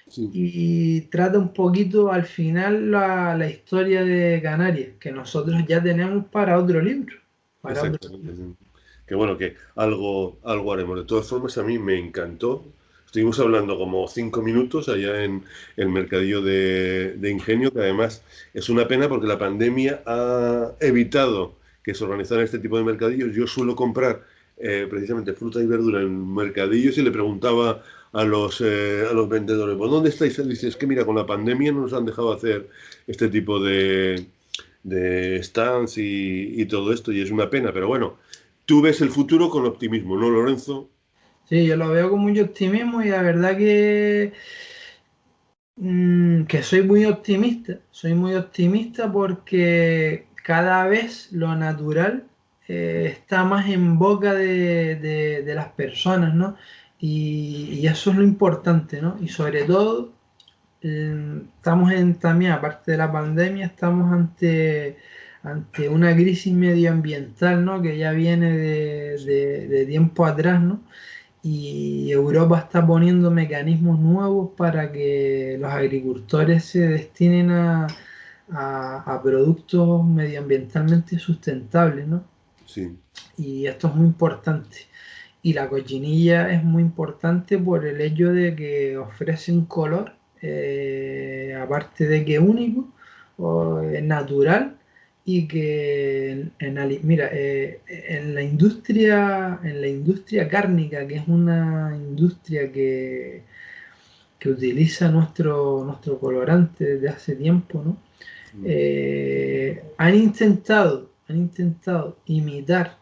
sí, y trata un poquito al final la historia de Canarias, que nosotros ya tenemos para otro libro, para otro exactamente. libro. Sí. Que bueno, que algo haremos. De todas formas, a mí me encantó. Estuvimos hablando como 5 minutos allá en el mercadillo de Ingenio, que además es una pena porque la pandemia ha evitado que se organizaran este tipo de mercadillos. Yo suelo comprar precisamente fruta y verdura en mercadillos y le preguntaba a los vendedores, ¿pues dónde estáis? Y dice, es que mira, con la pandemia no nos han dejado hacer este tipo de stands y todo esto, y es una pena, pero bueno, tú ves el futuro con optimismo, ¿no, Lorenzo? Sí, yo lo veo con mucho optimismo y la verdad que soy muy optimista porque cada vez lo natural está más en boca de las personas, ¿no? Y eso es lo importante, ¿no? Y sobre todo, también, aparte de la pandemia, estamos ante una crisis medioambiental, ¿no? Que ya viene de tiempo atrás, ¿no? Y Europa está poniendo mecanismos nuevos para que los agricultores se destinen a productos medioambientalmente sustentables, ¿no? Sí, Y esto es muy importante. Y la cochinilla es muy importante por el hecho de que ofrece un color, aparte de que único, natural, y que mira, en la industria cárnica, que es una industria que utiliza nuestro colorante desde hace tiempo, ¿no? Han intentado imitar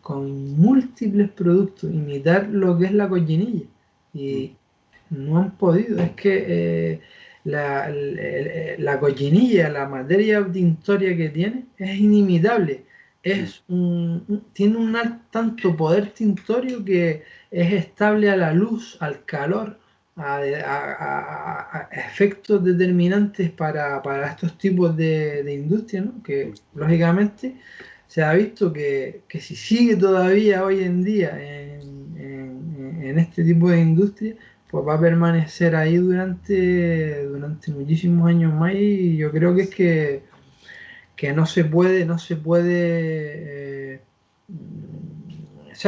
con múltiples productos, imitar lo que es la cochinilla. Y no han podido. Es que la cochinilla, la materia tintoria que tiene, es inimitable. Tiene tanto poder tintorio que es estable a la luz, al calor, a efectos determinantes para estos tipos de industria, ¿no? Que lógicamente se ha visto que si sigue todavía hoy en día en este tipo de industria, pues va a permanecer ahí durante muchísimos años más y yo creo que que o sea,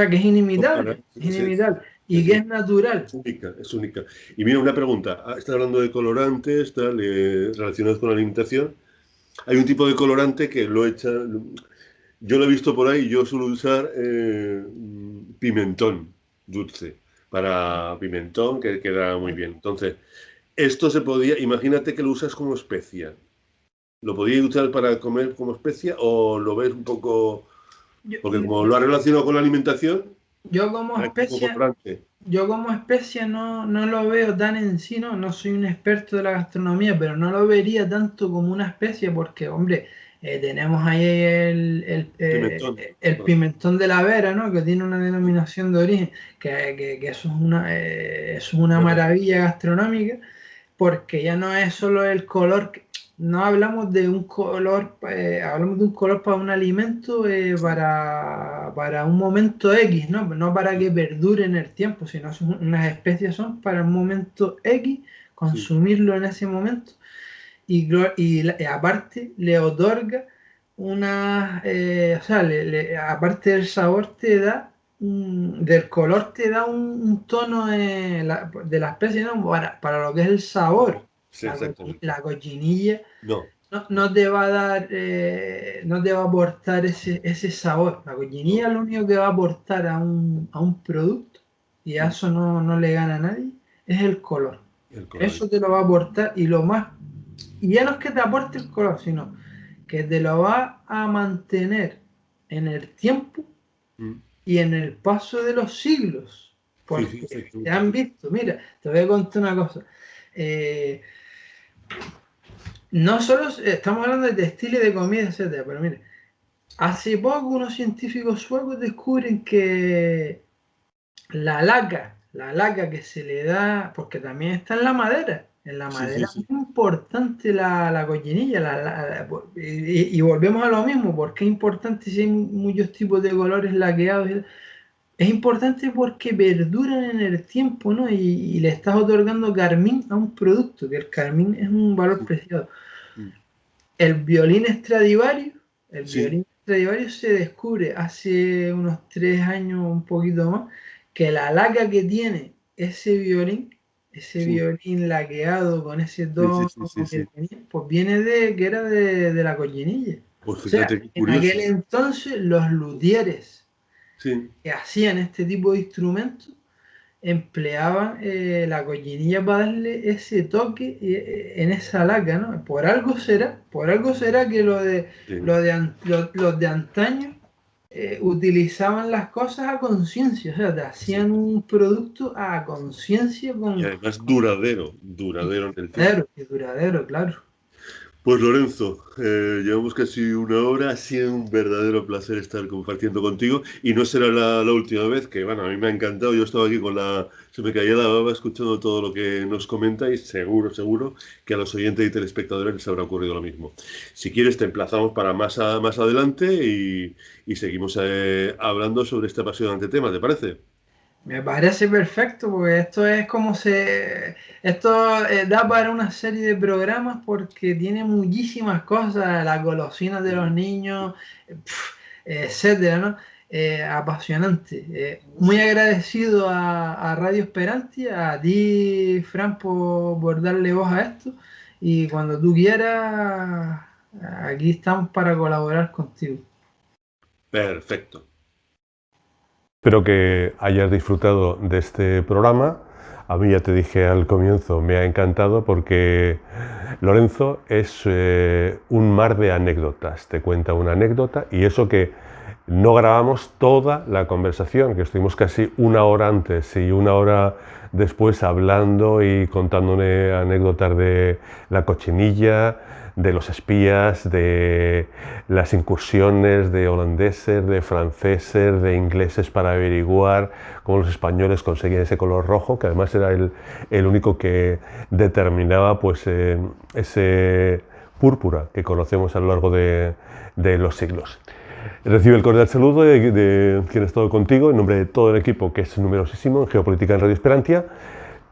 que comparar, es sí, inimitable y que es, es natural. es única, es única. Y mira, una pregunta, estás hablando de colorantes, tal, relacionados con la alimentación. Hay un tipo de colorante que lo echa, yo lo he visto por ahí, yo suelo usar pimentón dulce, para pimentón que queda muy bien. Entonces, esto se podía, imagínate que lo usas como especia. ¿Lo podías usar para comer como especia o lo ves un poco...? Porque como lo has relacionado con la alimentación... Yo como especia no lo veo tan en sí, no soy un experto de la gastronomía, pero no lo vería tanto como una especia porque, hombre, tenemos ahí el pimentón de la Vera, ¿no? Que tiene una denominación de origen, que eso es una maravilla gastronómica, porque ya no es solo el color... No hablamos de un color, hablamos de un color para un alimento, para un momento X, ¿no? No para que perdure en el tiempo, sino unas especies son para un momento X, consumirlo en ese momento, y aparte le otorga una, o sea, aparte del sabor te da, del color te da un tono de la especie, ¿no? Para lo que es el sabor. Sí, la cochinilla no te va a dar, no te va a aportar ese sabor. La cochinilla lo único que va a aportar a un producto, y a eso no le gana a nadie, es el color. Eso te lo va a aportar, y ya no es que te aporte el color, sino que te lo va a mantener en el tiempo y en el paso de los siglos. Porque te han visto, mira, te voy a contar una cosa. No solo estamos hablando de textiles, de comida, etcétera, pero mire, hace poco unos científicos suecos descubren que la laca que se le da, porque también está en la madera es muy importante la cochinilla, y volvemos a lo mismo, porque es importante si hay muchos tipos de colores laqueados. Es importante porque perduran en el tiempo, ¿no? Y le estás otorgando carmín a un producto, que el carmín es un valor preciado. El violín Stradivarius se descubre hace unos 3 años, un poquito más, que la laca que tiene ese violín laqueado con ese tono que tenía, pues viene que era de la cochinilla. Pues fíjate, o sea, en aquel entonces los luthieres que hacían este tipo de instrumentos empleaban la cochinilla para darle ese toque en esa laca, ¿no? Por algo será que los de antaño utilizaban las cosas a conciencia, o sea, te hacían un producto a conciencia y además duradero en el tiempo. Claro. Pues Lorenzo, llevamos casi 1 hora, ha sido un verdadero placer estar compartiendo contigo y no será la última vez, que bueno, a mí me ha encantado, yo estaba aquí se me caía la baba escuchando todo lo que nos comenta y seguro que a los oyentes y telespectadores les habrá ocurrido lo mismo. Si quieres te emplazamos para más adelante y seguimos hablando sobre este apasionante tema, ¿te parece? Me parece perfecto, porque esto es da para una serie de programas porque tiene muchísimas cosas, las golosinas de los niños, etcétera, ¿no? Apasionante. Muy agradecido a Radio Esperantia, a ti, Fran, por darle voz a esto, y cuando tú quieras, aquí estamos para colaborar contigo. Perfecto. Espero que hayas disfrutado de este programa. A mí, ya te dije al comienzo, me ha encantado porque Lorenzo es un mar de anécdotas. Te cuenta una anécdota, y eso que no grabamos toda la conversación, que estuvimos casi 1 hora antes y 1 hora después hablando y contándole anécdotas de la cochinilla, de los espías, de las incursiones de holandeses, de franceses, de ingleses para averiguar cómo los españoles conseguían ese color rojo, que además era el único que determinaba pues, ese púrpura que conocemos a lo largo de los siglos. Recibe el cordial saludo de quien ha estado contigo en nombre de todo el equipo, que es numerosísimo en Geopolítica en Radio Esperantia.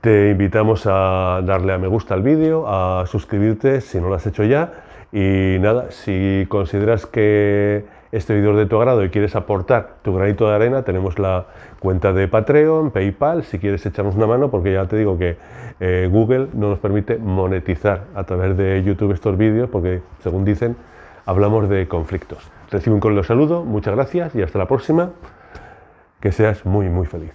Te invitamos a darle a me gusta al vídeo, a suscribirte si no lo has hecho ya, y nada, si consideras que este vídeo es de tu agrado y quieres aportar tu granito de arena, tenemos la cuenta de Patreon, PayPal, si quieres echarnos una mano, porque ya te digo que Google no nos permite monetizar a través de YouTube estos vídeos, porque según dicen, hablamos de conflictos. Recibe un cordial saludo, muchas gracias y hasta la próxima, que seas muy feliz.